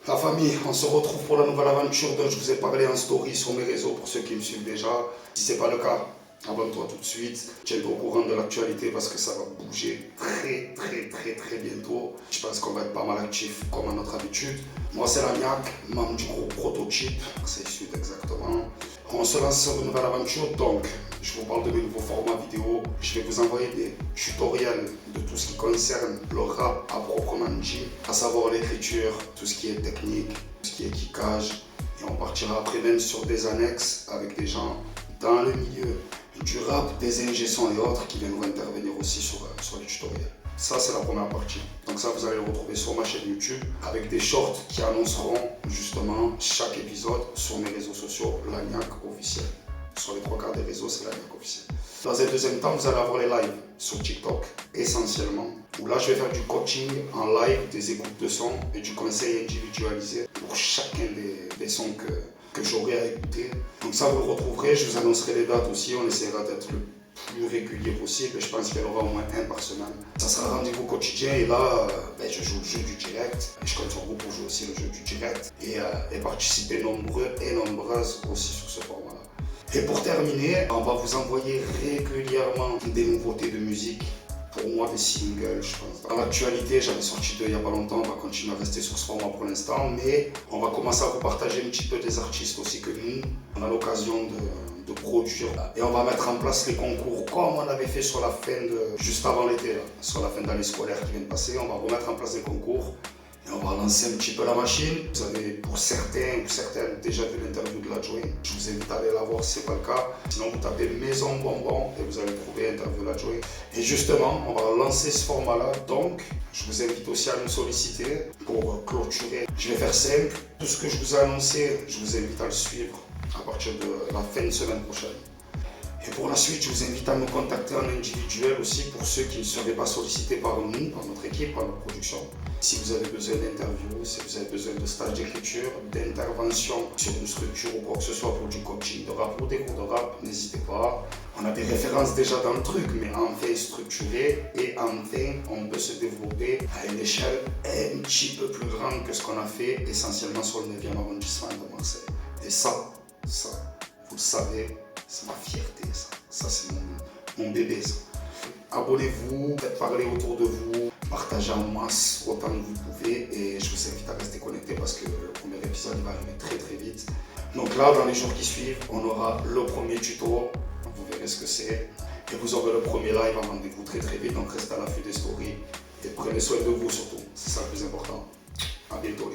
La famille, on se retrouve pour la nouvelle aventure dont je vous ai parlé en story sur mes réseaux pour ceux qui me suivent déjà. Si ce n'est pas le cas, abonne-toi tout de suite. Tiens-toi au courant de l'actualité parce que ça va bouger très bientôt. Je pense qu'on va être pas mal actifs comme à notre habitude. Moi c'est Lagnac, membre du groupe Prototype, c'est Sud exactement. On se lance sur une nouvelle aventure donc je vous parle de mes nouveaux formats vidéo. Je vais vous envoyer des tutoriels de tout ce qui concerne le rap à proprement dit, à savoir l'écriture, tout ce qui est technique, tout ce qui est kickage. Et on partira après même sur des annexes avec des gens dans le milieu du rap, des ingé-sons et autres qui viendront intervenir aussi sur les tutoriels. Ça c'est la première partie. Donc ça vous allez le retrouver sur ma chaîne YouTube avec des shorts qui annonceront justement chaque épisode sur mes réseaux sociaux, Lagnac officiel. Sur les 3/4 des réseaux, c'est Lagnac officiel. Dans un deuxième temps, vous allez avoir les lives sur TikTok essentiellement. Où là, je vais faire du coaching en live, des écoutes de sons et du conseil individualisé pour chacun des sons que j'aurai à écouter. Donc ça, vous le retrouverez. Je vous annoncerai les dates aussi. On essaiera d'être le plus régulier possible. Et je pense qu'il y en aura au moins un par semaine. Ça sera un rendez-vous quotidien. Et là, je joue le jeu du direct. Et je compte sur vous pour jouer aussi le jeu du direct. Et participer nombreux et nombreuses aussi sur ce format-là. Et pour terminer, on va vous envoyer régulièrement des nouveautés de musique. Pour moi, des singles, je pense. Dans l'actualité, j'en ai sorti deux il n'y a pas longtemps. On va continuer à rester sur ce format pour l'instant. Mais on va commencer à vous partager un petit peu des artistes aussi que nous, on a l'occasion de produire. Et on va mettre en place les concours comme on avait fait sur la fin juste avant l'été, sur la fin de l'année scolaire qui vient de passer. On va remettre en place des concours. Et on va lancer un petit peu la machine. Vous avez pour certains ou certaines déjà vu l'interview de l'adjoint. Je vous invite à aller la voir si ce n'est pas le cas. Sinon vous tapez Maison Bonbon et vous allez trouver l'interview de l'adjoint. Et justement, on va lancer ce format-là. Donc, je vous invite aussi à nous solliciter pour clôturer. Je vais faire simple. Tout ce que je vous ai annoncé, je vous invite à le suivre à partir de la fin de semaine prochaine. Et pour la suite, je vous invite à nous contacter en individuel aussi pour ceux qui ne seraient pas sollicités par nous, par notre équipe, par notre production. Si vous avez besoin d'interviews, si vous avez besoin de stages d'écriture, d'intervention sur une structure ou quoi que ce soit pour du coaching de rap ou des cours de rap, n'hésitez pas. On a des références déjà dans le truc, mais enfin structuré et enfin on peut se développer à une échelle un petit peu plus grande que ce qu'on a fait essentiellement sur le 9e arrondissement de Marseille. Et ça, vous le savez, c'est ma fierté, ça c'est mon bébé ça. Abonnez-vous, faites parler autour de vous, partagez en masse autant que vous pouvez et je vous invite à rester connecté parce que le premier épisode il va arriver très vite. Donc là, dans les jours qui suivent, on aura le premier tuto, vous verrez ce que c'est et vous aurez le premier live en rendez-vous très vite, donc restez à l'affût des stories et prenez soin de vous surtout, c'est ça le plus important. À bientôt.